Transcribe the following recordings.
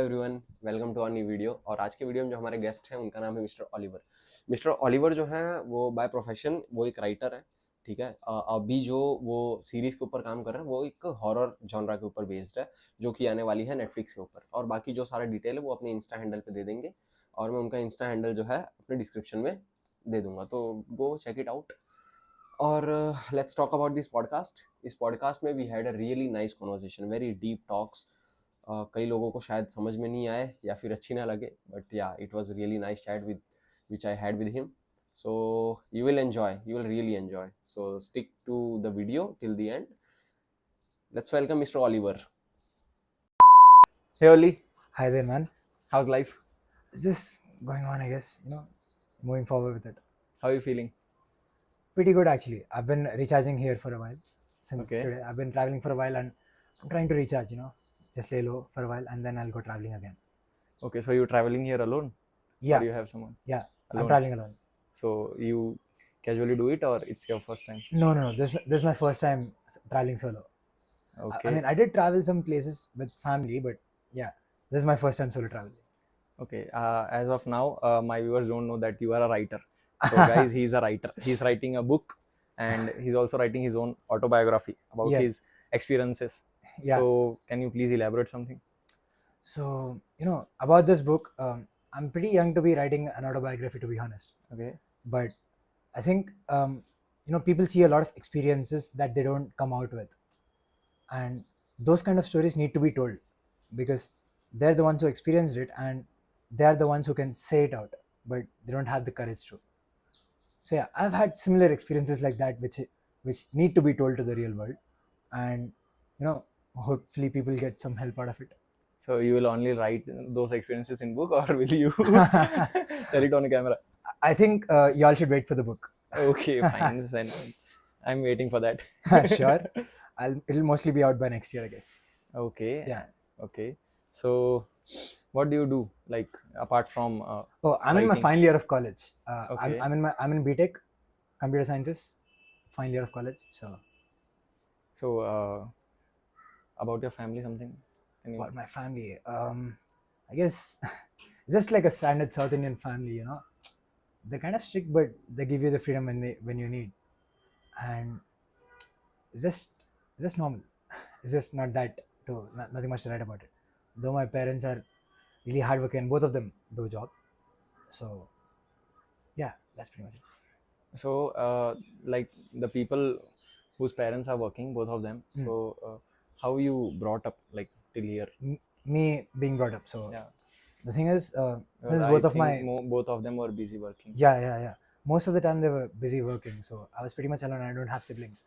Everyone, welcome to our new video. और आज के वीडियो में जो हमारे गेस्ट हैं उनका नाम है मिस्टर ऑलिवर। मिस्टर ऑलिवर जो हैं वो बाय प्रोफेशन वो एक राइटर है, ठीक है। अभी जो वो सीरीज़ के ऊपर काम कर रहे हैं वो एक हॉरर जॉनरा के ऊपर बेस्ड है, जो कि आने वाली है नेटफ्लिक्स के ऊपर। और बाकी जो सारा डिटेल है वो अपने इंस्टा हैंडल पे दे देंगे, और मैं उनका इंस्टा हैंडल जो है अपने डिस्क्रिप्शन में दे दूंगा, तो गो चेक इट आउट। और let's talk about this podcast. इस पॉडकास्ट में we had a really nice conversation, very deep talks. कई लोगों को शायद समझ में नहीं आए या फिर अच्छी ना लगे, बट या it was really nice chat with which I had with him. So you will enjoy, you will really enjoy, so stick to the video till the end. Let's welcome Mr. Oliver. Hey Oli, Hi there, man. how's life? It's just going on, I guess, moving forward with it. How are you feeling? Pretty good, actually. I've been recharging here for a while since Okay. today. I've been traveling for a while and I'm trying to recharge, just lay low for a while and then I'll go traveling again. Okay, so you're traveling here alone? Yeah. Or you have someone? Yeah, Alone? I'm traveling alone. So you casually do it, or it's your first time? No. This is my first time traveling solo. Okay. I mean, I did travel some places with family, but yeah, this is my first time solo traveling. Okay. As of now, my viewers don't know that you are a writer. So guys, he's a writer. He's writing a book, and he's also writing his own autobiography about Yeah. his experiences. Yeah. So can you please elaborate something? So, about this book, I'm pretty young to be writing an autobiography, to be honest. Okay. But I think people see a lot of experiences that they don't come out with, and those kind of stories need to be told because they're the ones who experienced it and they're the ones who can say it out, but they don't have the courage to. So yeah, I've had similar experiences like that which need to be told to the real world, and hopefully people get some help out of it. So you will only write those experiences in book, or will you tell it on camera? I think y'all should wait for the book. Okay, fine. Then I'm waiting for that. Sure. It'll mostly be out by next year, I guess. Okay. Yeah. Okay. So what do you do, like, apart from I'm in my writing? final year of college. Okay. I'm in BTech, computer sciences, final year of college. So about your family, something? Can you... About my family, I guess just like a standard South Indian family, they're kind of strict, but they give you the freedom when you need, and it's just normal. It's just not that nothing much to write about it. Though my parents are really hardworking, and both of them do a job. So yeah, that's pretty much it. So like the people whose parents are working, both of them, so how you brought up, like, till here? Me being brought up. So Yeah. the thing is, since I both of think my both of them were busy working. yeah, most of the time they were busy working, so I was pretty much alone. I don't have siblings,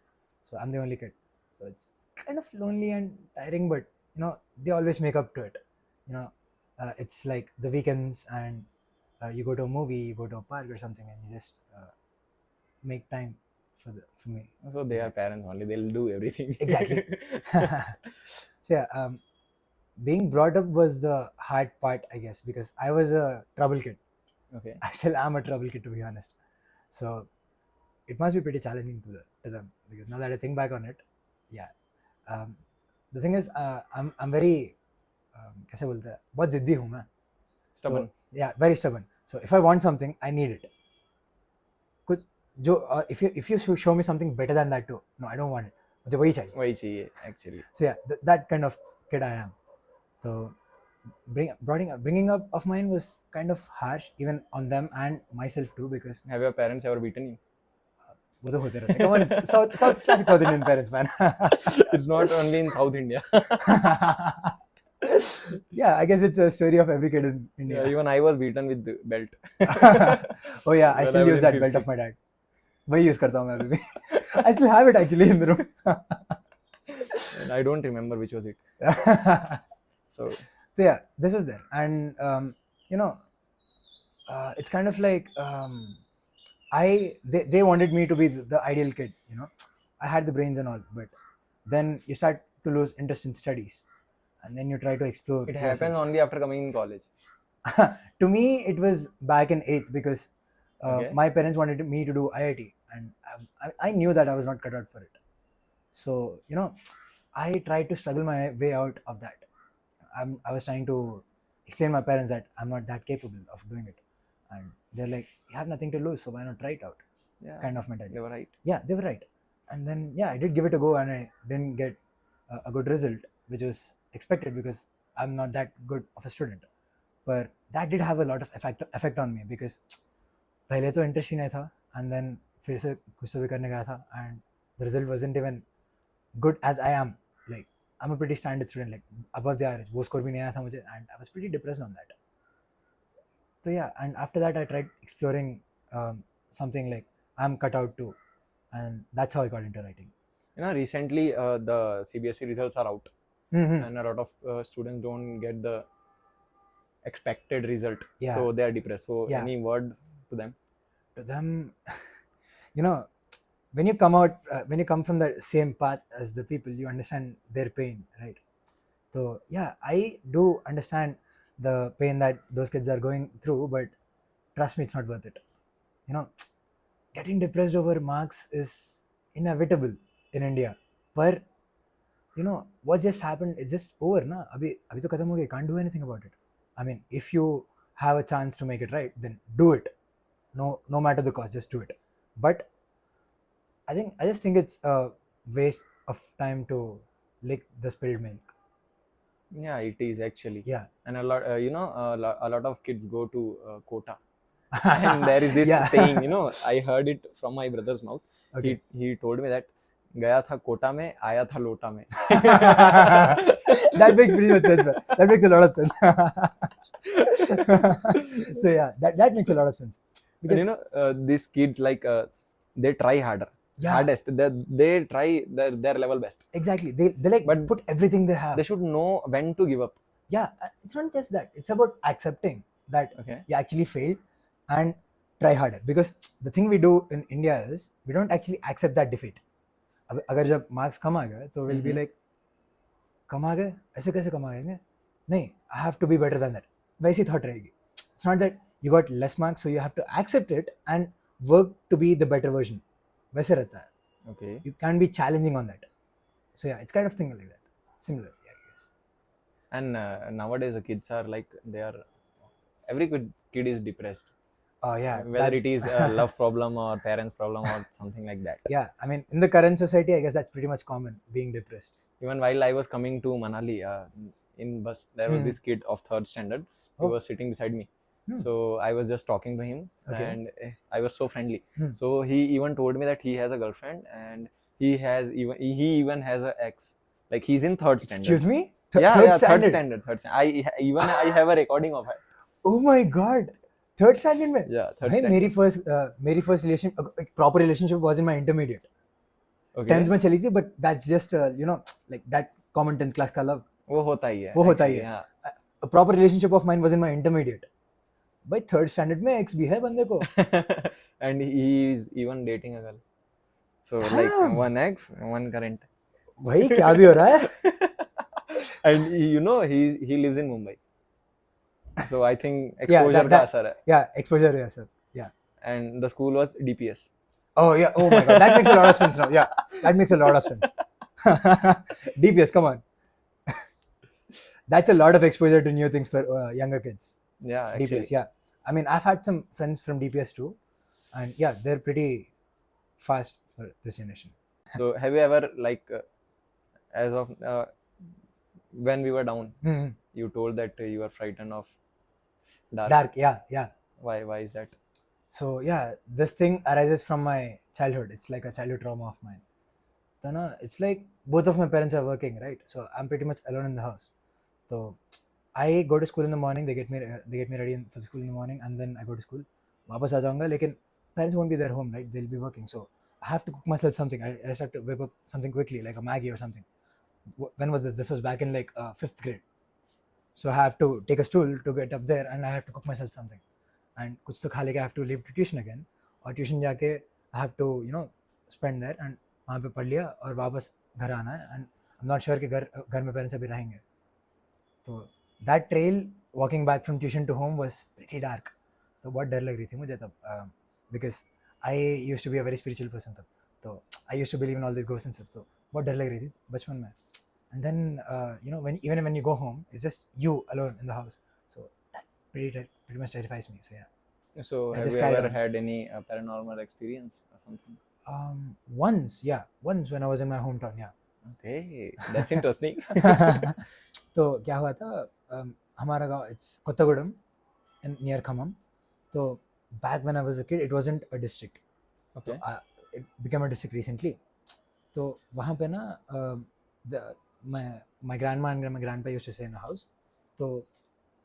so I'm the only kid. So it's kind of lonely and tiring, but they always make up to it. It's like the weekends, and you go to a movie, you go to a park or something, and you just make time for me. So they are parents only, they'll do everything. Exactly. So yeah, being brought up was the hard part, I guess, because I was a trouble kid. Okay. I still am a trouble kid, to be honest. So it must be pretty challenging to them, because now that I think back on it, yeah. The thing is, I'm very कैसे बोलते हैं, बहुत जिद्दी हूँ मैं. Stubborn. So, yeah, very stubborn. So if I want something, I need it. कुछ जो if you show me something better than that too, no, I don't want it. मुझे वही चाहिए. Actually. So yeah, that kind of kid I am. So bringing up of mine was kind of harsh, even on them and myself too, because Have your parents ever beaten you? वो तो होते रहते हैं. Come on, it's classic South Indian parents, man. It's not only in South India. Yeah, I guess it's a story of every kid in India. Yeah, even I was beaten with the belt. Oh yeah, I still use that belt of my dad. वही use करता हूँ मैं अभी भी. I still have it actually in the room. And I don't remember which was it. So yeah, this was there, and it's kind of like they wanted me to be the ideal kid. I had the brains and all, but then you start to lose interest in studies, and then you try to explore. It happens only after coming in college. To me, it was back in 8th, because Okay. my parents wanted me to do IIT, and I knew that I was not cut out for it. So I tried to struggle my way out of that. I was trying to explain my parents that I'm not that capable of doing it, and they're like, you have nothing to lose, so why not try it out, Yeah, kind of mentality. they were right. Yeah, they were right. And then yeah, I did give it a go, and I didn't get a good result, which was expected because I'm not that good of a student. But that did have a lot of effect on me because पहले तो interest ही नहीं था, and then फिर से कुछ तो भी करने गया था, and the result wasn't even good as I am, like I am a pretty standard student, like above the average, वो स्कोर भी नहीं आया था मुझे, and I was pretty depressed on that. So yeah, and after that I tried exploring something like I'm cut out too, and that's how I got into writing. You know, recently the CBSE results are out, Mm-hmm. and a lot of students don't get the expected result, Yeah. so they are depressed. So Yeah. any word to them? To them, you know, when you come out, when you come from the same path as the people, you understand their pain, right? So yeah, I do understand the pain that those kids are going through, but trust me, it's not worth it. You know, getting depressed over marks is inevitable in India. But you know what just happened, it's just over na. Abhi to khatam ho gaya, can't do anything about it. I mean, if you have a chance to make it right, then do it. No matter the cost, just do it. But I just think it's a waste of time to lick the spilled milk. Yeah, it is actually. Yeah. And a lot, a lot of kids go to Kota, and there is this Yeah. saying, you know, I heard it from my brother's mouth. Okay. He told me that गया था कोटा में, आया था लोटा में. That makes pretty much sense, man. That makes a lot of sense. So yeah, that makes a lot of sense. And you know, these kids, like they try harder, Yeah. hardest. They try their level best. Exactly. They like But put everything they have. They should know when to give up. Yeah, it's not just that. It's about accepting that Okay. you actually failed and try harder. Because the thing we do in India is we don't actually accept that defeat. अब अगर जब marks कम आ गए तो will be like, कम आ गए ऐसे कैसे कम आ गए, नहीं, I have to be better than that, वैसी थॉट रहेगी. It's not that you got less marks so you have to accept it and work to be the better version, वैसे रहता है. Okay. You can be challenging on that. So yeah, it's kind of thing like that, similar. Yeah, I guess. And nowadays the kids are like, they are, every kid is depressed. Oh yeah, Whether it is a love problem or parents problem or something like that. Yeah, I mean, in the current society, I guess that's pretty much common, being depressed. Even while I was coming to Manali in bus, there was this kid of 3rd standard. He Oh. was sitting beside me. So I was just talking to him, Okay. and I was so friendly. So he even told me that he has a girlfriend, and he even has an ex. Like, he's in 3rd standard. Excuse me? Yeah, Third yeah, standard? third standard. I have a recording of it. Oh my god, 3rd standard में? Yeah, 3rd भाई standard. मेरी first relationship, proper relationship was in my intermediate. Okay. 10th में चली थी, but that's just you know, like that common 10th class का love. वो होता ही है. वो होता ही actually, है. हाँ. A proper relationship of mine was in my intermediate. भाई 3rd standard में ex भी है बंदे को. And he is even dating a girl. So like Damn. one ex, one current. भाई क्या भी हो रहा है? And you know, he lives in Mumbai. So I think Yeah, exposure का that- असर है. Yeah, exposure, yeah, sir. Yeah. And the school was DPS. Oh yeah. Oh my god, that makes a lot of sense now. Yeah, that makes a lot of sense. DPS, come on. That's a lot of exposure to new things for younger kids. Yeah, actually. DPS, yeah. I mean, I've had some friends from DPS too, and yeah, they're pretty fast for this generation. So have you ever, like, as of when we were down, Mhm. you told that you were frightened of dark. Dark, yeah, yeah. Why is that? So yeah, this thing arises from my childhood. It's like a childhood trauma of mine. So, no, it's like both of my parents are working, right? So I'm pretty much alone in the house. So I go to school in the morning. They get me ready for school in the morning, and then I go to school. वापस आ जाऊंगा, लेकिन parents won't be there home, right? They'll be working. So I have to cook myself something. I just have to whip up something quickly, like a Maggie or something. When was this? This was back in like 5th grade. So I have to take a stool to get up there, and I have to cook myself something. And कुछ तो खा लेके I have to leave to tuition again. और tuition जाके I have to, you know, spend there, and वहाँ पे पढ़ लिया और वापस घर आना है. And I'm not sure कि घर में parents अभी रहेंगे. तो that trail walking back from tuition to home was pretty dark. तो बहुत डर लग रही थी मुझे तब, because I used to be a very spiritual person तब. तो I used to believe in all these ghosts and stuff. तो बहुत डर लग रही थी बचपन में. And then you know, when you go home, it's just you alone in the house. So pretty much terrifies me. So yeah. So I have just you carried ever on. had any paranormal experience or something? Once when I was in my hometown, yeah. Okay, that's interesting. तो क्या हुआ था, हमारा गाँव it's Kothagudem near Khammam. तो back when I was a kid it wasn't a district. Okay. तो it became a district recently. तो वहाँ पे ना my grandma and my grandpa used to stay in a house. तो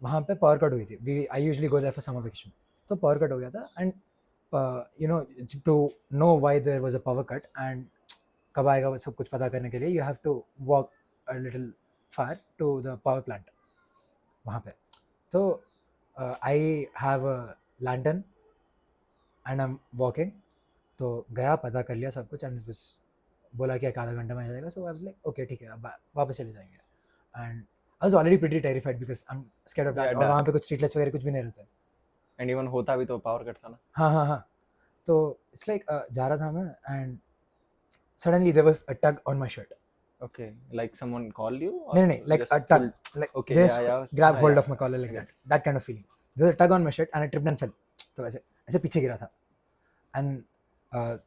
वहाँ पे पावर कट हुई थी. I usually go there for summer vacation. तो पावर कट हो गया था and you know, to know why there was a power cut and कब आएगा वो सब कुछ पता करने के लिए you have to walk a little far to the power plant वहाँ पे. तो I have a lantern and I'm walking. तो गया पता कर लिया सब कुछ and it was बोला कि एक आधा घंटा में आ जाएगा. So I was like okay ठीक है अब वापस चले जाएंगे. And I was already pretty terrified because I'm scared of dark. और वहाँ पे कुछ street lights वगैरह कुछ भी नहीं रहते. And even होता भी तो power cut था ना. हाँ. तो it's like जा रहा था मैं and suddenly there was a tug on my shirt. Okay, like someone called you? Or No, like a tug, like okay, they just grab hold of my collar like that kind of feeling. There was a tug on my shirt and I tripped and fell. तो ऐसे पीछे गिरा था and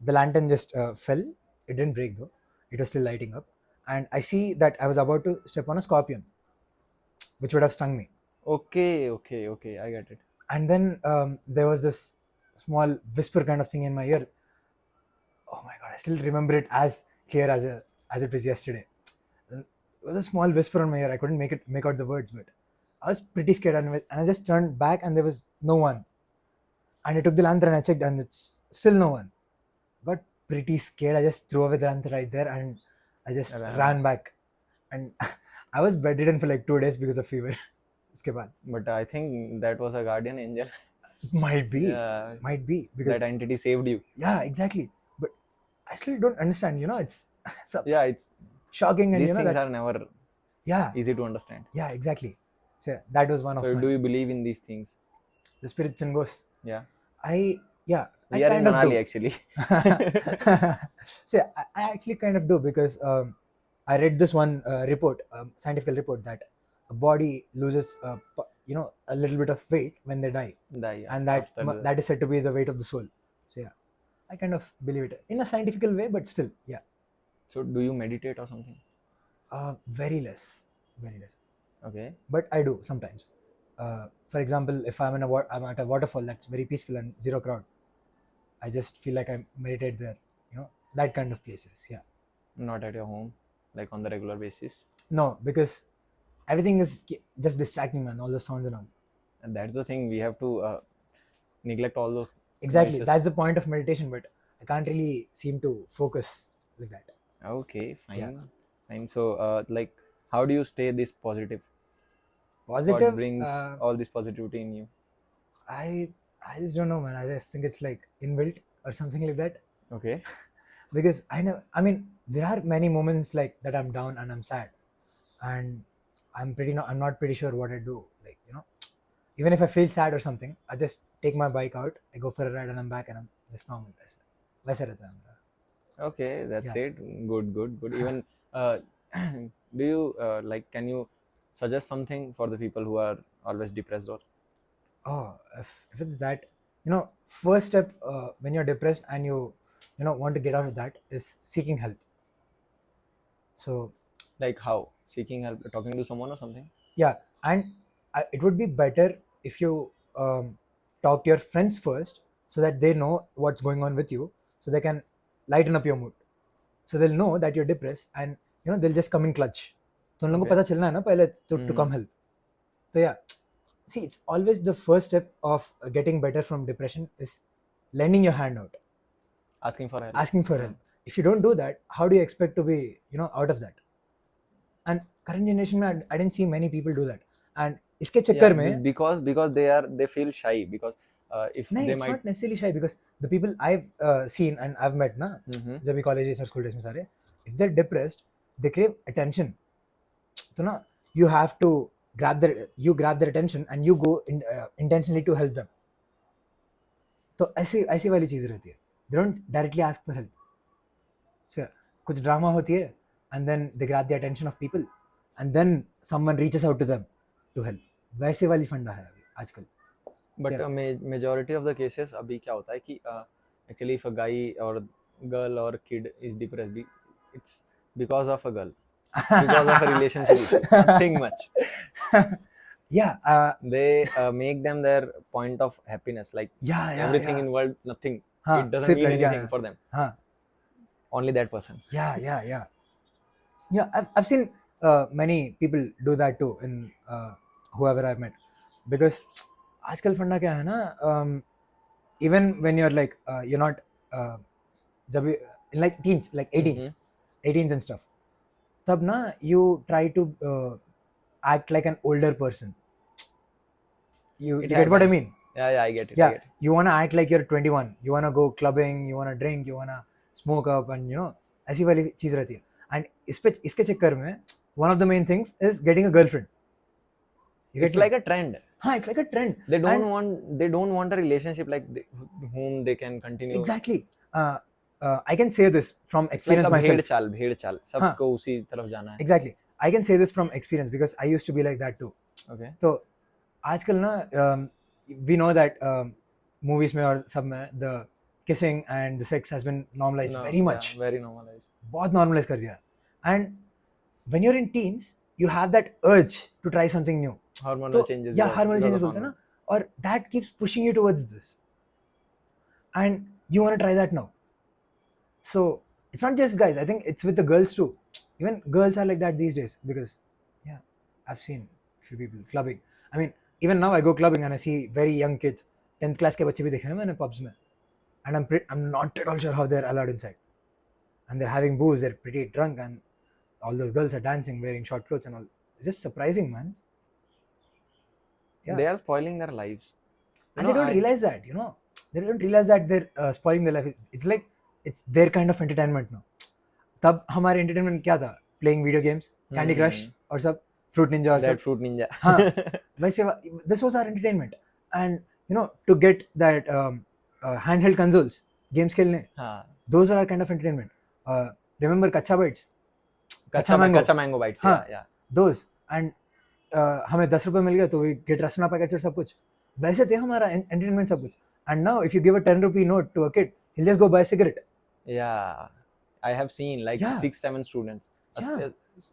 the lantern just fell. It didn't break though. It was still lighting up and I see that I was about to step on a scorpion which would have stung me. Okay, I get it. And then there was this small whisper kind of thing in my ear. Oh my god, I still remember it as clear as it was yesterday. It was a small whisper in my ear. I couldn't make out the words, but I was pretty scared and I just turned back and there was no one. And I took the lantern and I checked and it's still no one. Got pretty scared. I just threw away the lantern right there and I just ran back. And I was bedridden for like 2 days because of fever. But I think that was a guardian angel. Might be. Yeah, Might be because that entity saved you. Yeah, exactly. But I still don't understand. You know, it's yeah, it's shocking and these you know things that are never easy to understand. Yeah, exactly. So yeah, that was one of. So do you believe in these things? The spirits and ghosts. Yeah. We are in Manali actually. So yeah, I actually kind of do because I read this one report, scientific report that a body loses a little bit of weight when they die, and that is said to be the weight of the soul. So yeah, I kind of believe it in a scientific way, but still, yeah. So do you meditate or something? Very less. Okay. But I do sometimes. For example, if I'm at a waterfall that's very peaceful and zero crowd, I just feel like I meditate there. You know, that kind of places. Yeah. Not at your home, like on the regular basis. No, because everything is just distracting, man. All the sounds and all. And that's the thing. We have to neglect all those. Exactly. Noises. That's the point of meditation, but I can't really seem to focus like that. Okay, fine. Yeah. Fine. So, like, how do you stay this positive? Positive. What brings all this positivity in you? I just don't know, man. I just think it's like inbuilt or something like that. Okay. Because I mean, there are many moments like that I'm down and I'm sad, and I'm not pretty sure what I do. Like, you know, even if I feel sad or something, I just take my bike out, I go for a ride, and I'm back, and I'm just normal. Okay, that's it. Good. Even do you like? Can you suggest something for the people who are always depressed or? Oh, if it's that, you know, first step when you're depressed and you want to get out of that is seeking help. So, like how? Seeking help, talking to someone or something? Yeah, and it would be better if you talk to your friends first so that they know what's going on with you, so they can lighten up your mood. So they'll know that you're depressed and they'll just come in clutch. तो उन लोगों को पता चलना है ना पहले to come help. So yeah, see, it's always the first step of getting better from depression is lending your hand out. Asking for help. If you don't do that, how do you expect to be out of that? And current generation में I didn't see many people do that. And इसके चक्कर में because they feel shy because if नहीं, they it's might not necessarily shy because the people I've seen and I've met ना जब भी college days और school days में सारे, if they're depressed, they crave attention. तो ना you have to grab their attention and you go intentionally to help them. तो ऐसी वाली चीज़ रहती है. They don't directly ask for help. So कुछ drama होती है and then they grab the attention of people and then someone reaches out to them to help. वैसे वाली फंडा है अभी आजकल. But majority of the cases अभी क्या होता है कि actually if a guy or girl or kid is depressed, it's because of a girl, because of a relationship issue, nothing much. Yeah, They make them their point of happiness, like yeah, everything yeah. in world, nothing. हाँ, It doesn't सिर्फ mean लड़कियां anything हैं. for them. हाँ, Only that person. yeah. I've seen many people do that too in whoever I've met, because आजकल फंडा क्या है ना, even when you're like you're not जब in like teens, like 18s and stuff, तब ना you try to act like an older person. You get what I mean? Yeah, I get it. Yeah, you want to act like you're 21, you want to go clubbing, you want to drink, you want to smoke up, and you know, ऐसी वाली चीज रहती है. And इसके चक्कर में one of the main things is getting a girlfriend. It's like a trend. हाँ, it's like a trend. They don't want a relationship like whom they can continue. Exactly. I can say this from experience myself. भेड़ चाल सबको उसी तरफ जाना है. Exactly. I can say this from experience because I used to be like that too. Okay. So आजकल ना we know that movies में और सब में the kissing and the sex has been normalized very much. Yeah, very normalized. बहुत normalized कर दिया. And when you're in teens, you have that urge to try something new. Hormonal changes. Yeah, hormonal changes बोलते हैं ना, और that keeps pushing you towards this. And you want to try that now. So it's not just guys. I think it's with the girls too. Even girls are like that these days because, yeah, I've seen a few people clubbing. I mean, even now I go clubbing and I see very young kids. 10th class के बच्चे भी देखे हैं मैंने pubs में. And I'm not at all sure how they're allowed inside. And they're having booze. They're pretty drunk, and all those girls are dancing, wearing short clothes and all. It's just surprising, man. Yeah. They are spoiling their lives. And they don't realize that, you know. They don't realize that they're spoiling their life. It's like it's their kind of entertainment now. तब हमारे entertainment क्या था? Playing video games, Candy Crush और सब Fruit Ninja और सब. Fruit Ninja. हाँ, वैसे this was our entertainment. And you know, to get that handheld consoles, games खेलने, those were our kind of entertainment. Remember Kacha Bites? Kacha Mango Bites. Yeah. Those. And हमें 10 रुपए मिल गया तो we get Rasna packets और सब कुछ. वैसे थे हमारा entertainment सब कुछ. And now if you give a 10 rupee note to a kid, he'll just go buy a cigarette. Yeah, I have seen like 6-7 students. Yeah.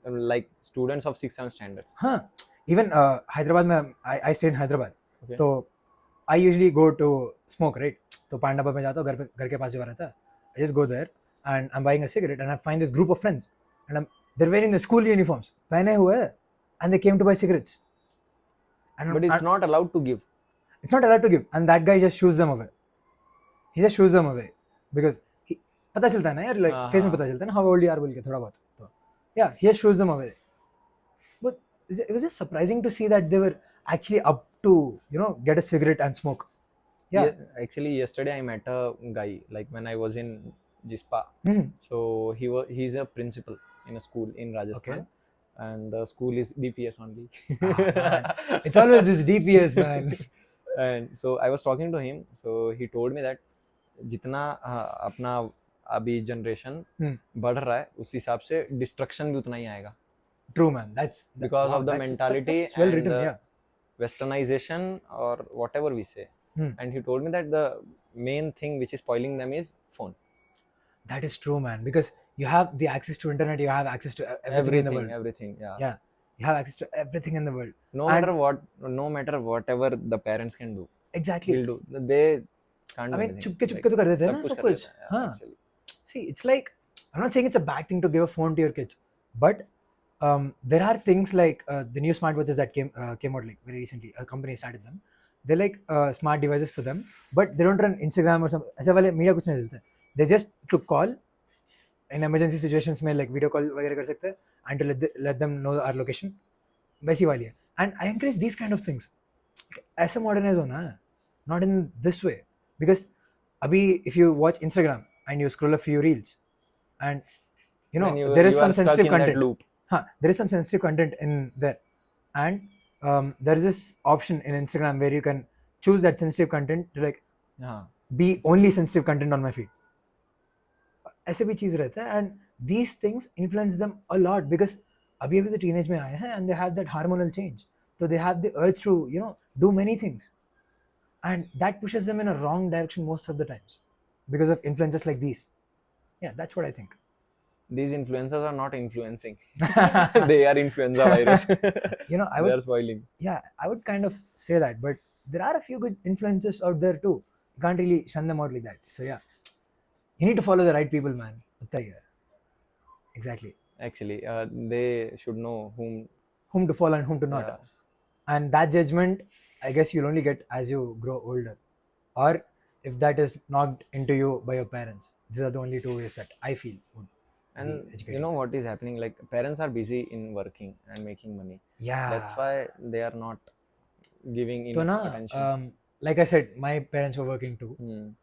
Like students of 6-7 standards. हाँ, even Hyderabad में I stay in Hyderabad. Okay. So I usually go to smoke, right? तो पांडा में जाता हूँ, घर के पास जो रहता है. I just go there and I'm buying a cigarette and I find this group of friends and they're wearing the school uniforms, पहने हुए हैं, and they came to buy cigarettes. But it's not allowed to give. It's not allowed to give, and that guy just shoos them away. He just shoos them away because पता चलता है ना यार, like face में पता चलता है ना how old you are बोल के थोड़ा बहुत. तो yeah, he just shoos them away. But it was just surprising to see that they were actually up to, you know, get a cigarette and smoke. Yeah. Actually, yesterday I met a guy, like when I was in Jispa. So he's a principal in a school in Rajasthan. Okay. And the school is DPS only. It's always this DPS, man. And so I was talking to him. So he told me that जितना अपना अभी generation बढ़ रहा है उस हिसाब से destruction भी उतना ही आएगा. True, man. That's because of the mentality well and written, the westernization or whatever we say. And he told me that the main thing which is spoiling them is phone. That is true, man. Because you have the access to internet, you have access to everything in the world. Everything, yeah. Yeah, you have access to everything in the world. No matter whatever the parents can do. Exactly. Will do. They can't do anything. चुपके तो कर देते हैं ना सब कुछ. हाँ. See, it's like, I'm not saying it's a bad thing to give a phone to your kids, but there are things like the new smartwatches that came out like very recently. A company started them. They're like smart devices for them, but they don't run Instagram or some. ऐसे वाले media कुछ नहीं देते. They just to call in emergency situations में like video call वगैरह कर सकते हैं and to let them know our location. वैसी वाली है. And I encourage these kind of things. ऐसे modernize होना है, not in this way, because अभी if you watch Instagram and you scroll a few reels and you know there is some sensitive content. Loop. There is some sensitive content in there, and there is this option in Instagram where you can choose that sensitive content to like be only sensitive content on my feed. ऐसे भी चीज रहता है, and these things influence them a lot because अभी से teenage में आए हैं and they have that hormonal change, so they have the urge to, you know, do many things, and that pushes them in a wrong direction most of the times because of influences like these. Yeah, that's what I think. These influencers are not influencing. They are influenza virus. You know, I They would, are spoiling. yeah, I would kind of say that, but there are a few good influencers out there too. You can't really shun them out like that. So yeah, you need to follow the right people, man. Exactly. Actually, they should know Whom to follow and whom to not. Yeah. And that judgment, I guess, you'll only get as you grow older, or if that is knocked into you by your parents. These are the only two ways that I feel would And be educated. you know what is happening? Like parents are busy in working and making money. Yeah, That's why they are not giving so enough na, attention. like I said, my parents were working too.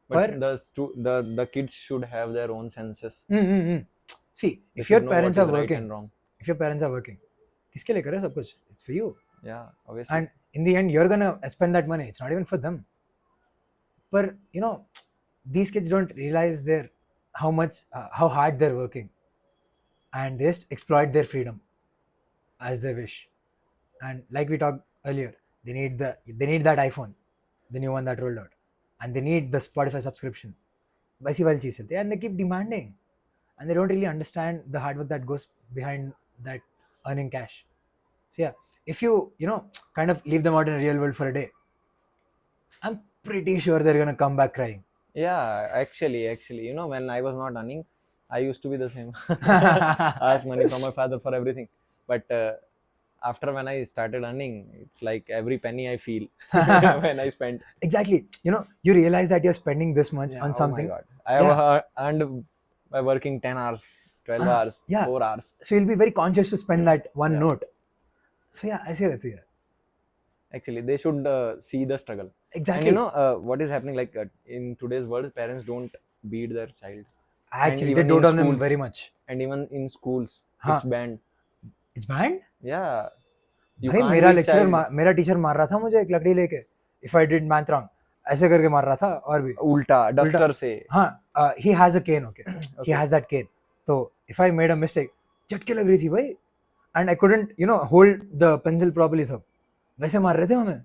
But the kids should have their own senses. See, They if your should know parents what are is right working, and wrong. if your parents are working, किसके लिए करे सब कुछ? It's for you. Yeah, obviously. And in the end, you're gonna spend that money. It's not even for them. But you know, these kids don't realize how hard they're working, and they just exploit their freedom as they wish. And like we talked earlier, they need that iPhone, the new one that rolled out, and they need the Spotify subscription. वैसी वाली चीज़ चलती है, and they keep demanding, and they don't really understand the hard work that goes behind that earning cash. So yeah, if you kind of leave them out in the real world for a day, I'm pretty sure they're gonna come back crying. Yeah, actually, you know, when I was not earning, I used to be the same. I asked money from my father for everything. But after when I started earning, it's like every penny I feel when I spent. Exactly. You know, you realize that you're spending this much on something. Oh my God. I have earned by working 10 hours, 12 hours, yeah. 4 hours. So you'll be very conscious to spend that one note. So yeah, ऐसे रहती है. Actually, they should see the struggle. Exactly. And you know what is happening, like in today's world, parents don't beat their child. Actually, they dote on them very much. And even in schools, it's banned. It's banned? Yeah. भाई मेरा lecturer मेरा teacher मार रहा था मुझे एक लकड़ी लेके, if I did math wrong, ऐसे करके मार रहा था, और भी उल्टा डस्टर से. हाँ, he has a cane, okay. He has that cane. तो if I made a mistake, झटके लग रही थी भाई, and I couldn't hold the pencil properly, सब वैसे मार रहे थे हमें.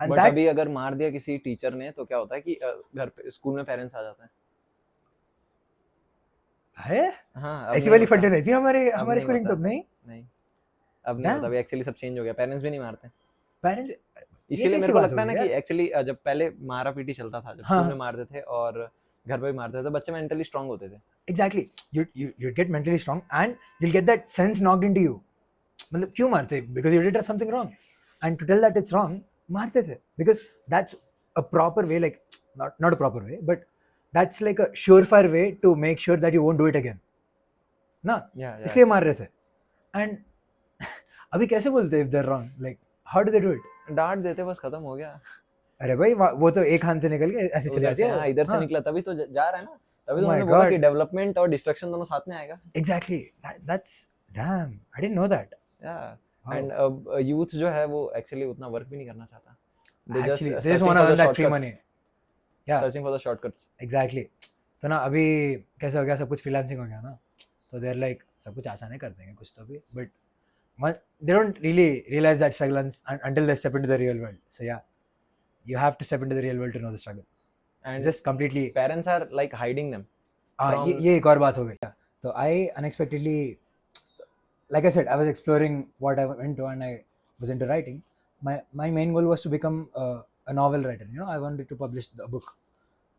बट अभी अगर मार दिया किसी टीचर ने तो क्या होता है कि घर पे स्कूल में पेरेंट्स आ जाते हैं. है? हाँ, ऐसी वाली फटे रहती है हमारे स्कूलिंग तब नहीं. अब नहीं होता. अभी एक्चुअली सब चेंज हो गया. पेरेंट्स भी नहीं मारते. पेरेंट्स इसीलिए मेरे को लगता है ना कि एक्चुअली जब पहले मारा पीटी चलता था, जब स्कूल में मारते थे और घर पे भी मारते थे, तो बच्चे मेंटली स्ट्रांग होते थे. Exactly. you get mentally strong and you'll get that sense knocked into you. मतलब क्यों मारते? Because you did something wrong, and to tell that it's wrong, मारते थे, because that's a proper way, like not a proper way, but that's like a surefire way to make sure that you won't do it again. ना? इसलिए मार रहे थे. And अभी कैसे बोलते if they're wrong? Like how do they do it? डांट देते, बस खत्म हो गया. अरे भाई वो तो एक हाथ से निकल के ऐसे चले जाते हैं. इधर से निकला तभी तो जा रहा है ना. तभी तो मैंने बोला कि डेवलपमेंट और डिस्ट्रक्शन दोनों साथ में आएगा. Exactly. That's damn. I didn't know that. Yeah. And youth जो है वो एक्चुअली उतना वर्क भी नहीं करना चाहता. They just want to earn that free money. Yeah. Searching for the shortcuts. Exactly. तो ना अभी कैसे हो गया, सब कुछ फ्रीलांसिंग हो गया ना, तो they're like सब कुछ आसान है, कर देंगे कुछ तो भी, but they don't really realize that struggle until they step into the real world. So yeah, you have to step into the real world to know the struggle. And it's just completely parents are like hiding them. ये एक और बात हो गई. तो I unexpectedly, like I said, I was exploring what I went to, and I was into writing. My main goal was to become a novel writer. I wanted to publish a book.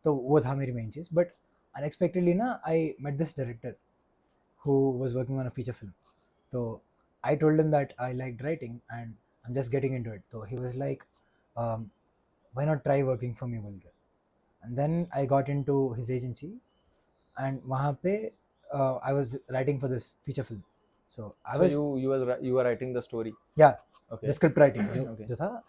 तो वो था मेरी main cheese. But unexpectedly ना, I met this director who was working on a feature film. So I told him that I liked writing and I'm just getting into it. So he was like, why not try working for me? And then I got into his agency, and वहाँ पे I was writing for this feature film. So you were writing the story. Yeah. Okay. The script writing. जो था,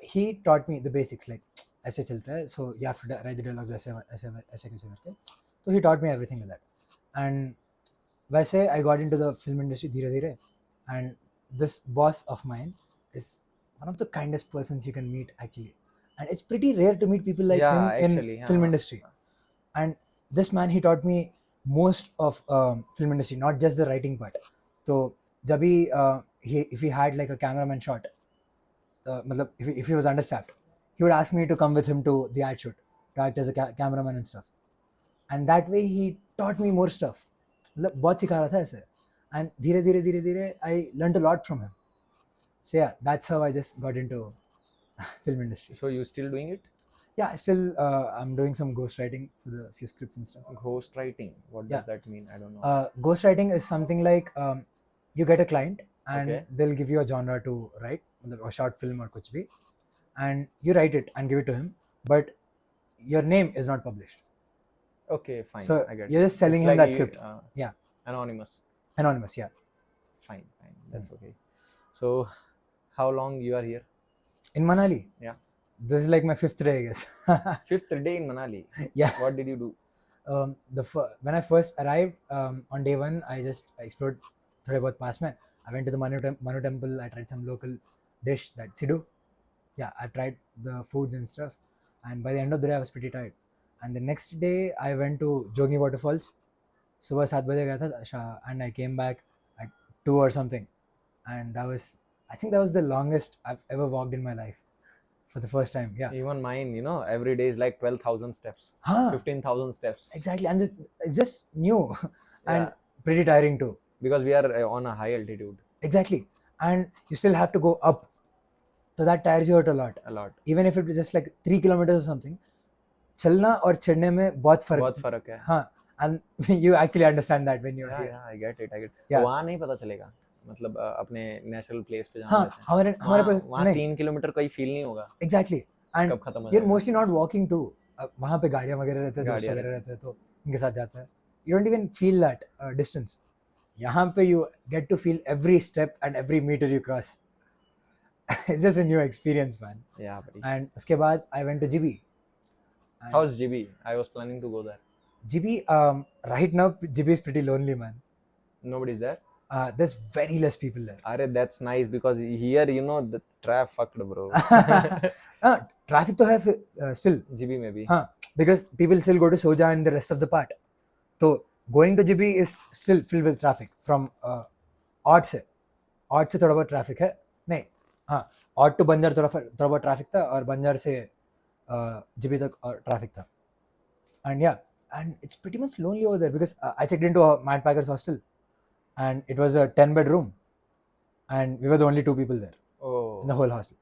he taught me the basics, like ऐसे चलता है, so you have to write the dialogues ऐसे कैसे करके. So he taught me everything like that. And वैसे I got into the film industry धीरे-धीरे, and this boss of mine is one of the kindest persons you can meet actually. And it's pretty rare to meet people like him in film industry. And this man, he taught me most of film industry, not just the writing part. So जब भी if he had like a cameraman shot, if he was understaffed, he would ask me to come with him to the ad shoot to act as a cameraman and stuff. And that way he taught me more stuff. मतलब बहुत सिखा रहा था ऐसे. And धीरे I learned a lot from him. So yeah, that's how I just got into film industry. So you still doing it? Yeah, still I'm doing some ghostwriting for the few scripts and stuff. Ghostwriting, what does that mean? I don't know. Ghostwriting is something like you get a client and Okay. they'll give you a genre to write, a short film or kuch bhi, and you write it and give it to him, but your name is not published. Okay, fine. So I get you're it. just selling It's him like that script. Yeah. Anonymous. Anonymous, yeah. Fine. That's okay. So how long you are here? In Manali. Yeah. This is like my 5th day, I guess. 5th day in Manali. Yeah. What did you do? When I first arrived, on day 1, I just explored thode bahut paas mein. I went to the Manu temple. I tried some local dish, that Sidhu. Yeah, I tried the foods and stuff. And by the end of the day, I was pretty tired. And the next day, I went to Jogi Waterfalls. Subah 7 baje gaya tha, and I came back at 2 or something. And I think that was the longest I've ever walked in my life for the first time. Yeah. Even mine, every day is like 12,000 steps, 15,000 steps. Exactly. And it's just new and Yeah. pretty tiring too. Because we are on a high altitude. Exactly. And you still have to go up. So that tires you out a lot. A lot. Even if it was just like 3 kilometers or something, चलना और चढ़ने में बहुत फर्क है. हाँ. And you actually understand that when you're here. Yeah, I get it. Yeah. तो वहाँ नहीं पता चलेगा. मतलब अपने नेचुरल प्लेस पे हाँ, हमारे पास वहाँ 3 किलोमीटर कोई फील नहीं होगा. Exactly. And कब खत्म हो you're जाएगा. mostly not walking too. वहाँ पे गाड़ियाँ वगैरह रहते हैं, दोस्त गाड़ियाँ वगैरह रहते हैं, तो उनके साथ जाता है. You don't even feel that distance. यहाँ पे you get to feel every step and every meter you cross. It's just a new experience, man. Yeah, buddy. And उसके बाद I went to GB. And How's GB? I was planning to go there. GB, right now GB is pretty lonely, man. Nobody's there. There's very less people there. Arey, that's nice because here the traffic fucked, bro. Traffic तो है still. GB में भी. हाँ, because people still go to Soja and the rest of the part. So going to GB is still filled with traffic from Odd से थोड़ा बहुत traffic है. नहीं, हाँ, Odd to बंजार थोड़ा बहुत traffic था और बंजार से GB तक traffic था. And yeah, and it's pretty much lonely over there because I checked into a Mad Packers hostel and it was a 10-bed room and we were the only 2 people there Oh. in the whole hostel.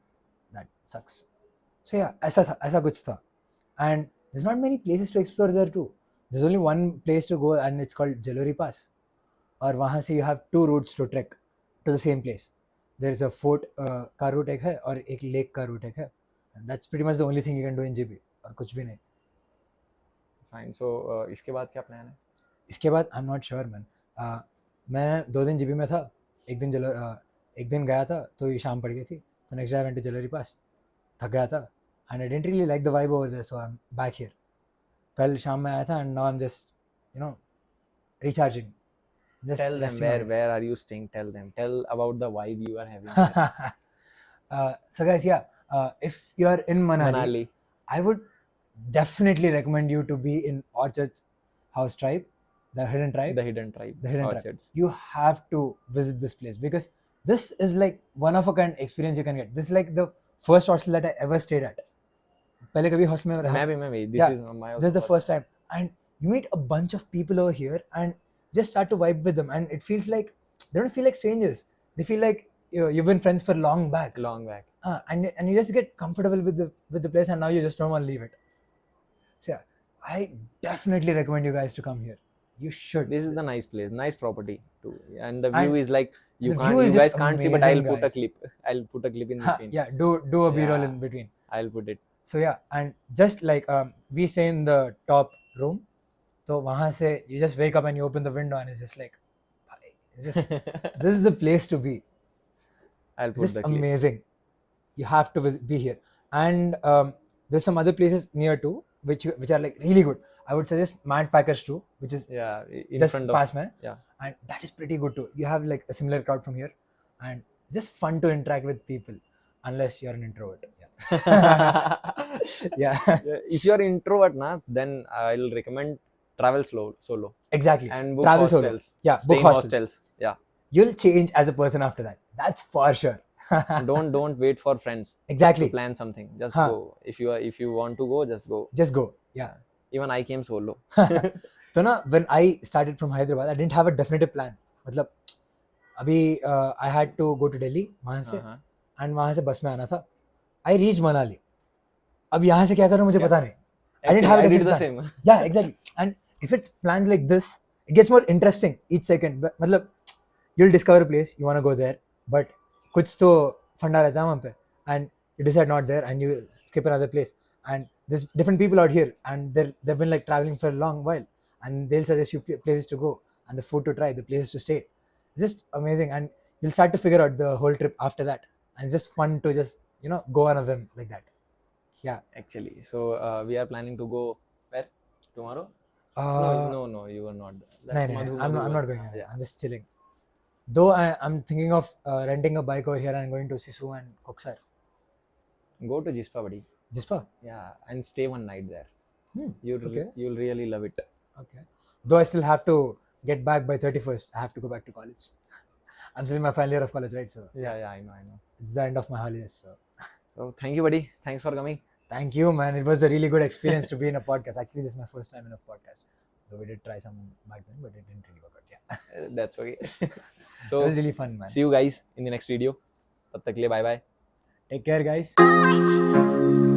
That sucks. So yeah, ऐसा कुछ था. And there's not many places to explore there too. There's only one place to go and it's called Jalori Pass. और वहाँ से you have 2 routes to trek to the same place. There's a fort का route एक है और एक lake का route एक है. And that's pretty much the only thing you can do in GB. और कुछ भी नहीं. Fine. So इसके बाद क्या प्लान है? इसके बाद I'm not sure, man. मैं 2 दिन GB में था. एक दिन गया था तो ये शाम पड़ गई थी. So next day I went to Jalori Pass. थक गया था. And I didn't really like the vibe over there, so I'm back here. कल शाम में आया था and now I'm just, recharging. Just Tell them resting where are you staying? Tell them. Tell about the vibe you are having. There. So guys, yeah, if you are in Manali, I would definitely recommend you to be in Orchards House Tribe, the Hidden Tribe. The Hidden Tribe. The Hidden Orchards. Tribe. You have to visit this place because this is like one of a kind experience you can get. This is like the first hostel that I ever stayed at. पहले कभी hostel में रहा. मैं भी. This Yeah, is my this is the first time. And you meet a bunch of people over here and just start to vibe with them. And it feels like, they don't feel like strangers. They feel like you've been friends for long back. Long back. And you just get comfortable with the place and now you just don't want to leave it. So yeah, I definitely recommend you guys to come here. You should. This is the nice place, nice property too, and the view And is like you the view is guys just can't see, but I'll amazing, put a guys. clip. I'll put a clip in between. Yeah, do a B-roll Yeah. in between. I'll put it. So yeah, and just like we stay in the top room, so वहाँ से you just wake up and you open the window and it's just like, it's just this is the place to be. I'll It's put just the clip. amazing. You have to be here. And there's some other places near too, which are like really good. I would suggest Mad Packers too, which is Yeah, in just front of. pass mein. Yeah. And that is pretty good too. You have like a similar crowd from here, and it's just fun to interact with people, unless you're an introvert. Yeah. If you are introvert, then I'll recommend travel solo Exactly. and book Travel solo. hostels. Yeah, Stay book in hostels. hostels. Yeah. You'll change as a person after that. That's for sure. don't wait for friends to Exactly. plan something. Just हाँ. go. If you want to go, just go. Just go. Yeah. Even I came solo. तो ना when I started from Hyderabad, I didn't have a definitive plan. मतलब अभी I had to go to Delhi वहाँ से हाँ. and वहाँ से बस में आना था. I reached Manali. अब यहाँ से क्या करूँ मुझे क्या? पता नहीं. I didn't Actually, have a I did definitive the plan. same. Yeah, exactly. And if it's plans like this, it gets more interesting each second. But मतलब you'll discover a place, you want to go there, but कुछ तो फंडा रहता है वहाँ पे, and you decide not there and you skip another place. And there's different people out here, and they've been like traveling for a long while, and they'll suggest you places to go and the food to try, the places to stay. It's just amazing, and you'll start to figure out the whole trip after that, and it's just fun to just go on a whim like that. Yeah. Actually, so we are planning to go where tomorrow? No, you are not. That No, Madhu I'm was- not going anywhere. Yeah. I'm just chilling. Though I'm thinking of renting a bike over here and going to Sisu and Koksar. Go to Jispa, buddy. Jispa? Yeah, and stay one night there. Okay. You'll really love it. Okay. Though I still have to get back by 31st. I have to go back to college. I'm still in my final year of college, right? So Yeah, I know. it's the end of my holidays. So thank you, buddy. Thanks for coming. Thank you, man. It was a really good experience to be in a podcast. Actually, this is my first time in a podcast. Though we did try some back then, but it didn't really work out. Yeah. That's okay. It So was really fun, man. see you guys in the next video. तब तक के लिए bye bye. Take care, guys.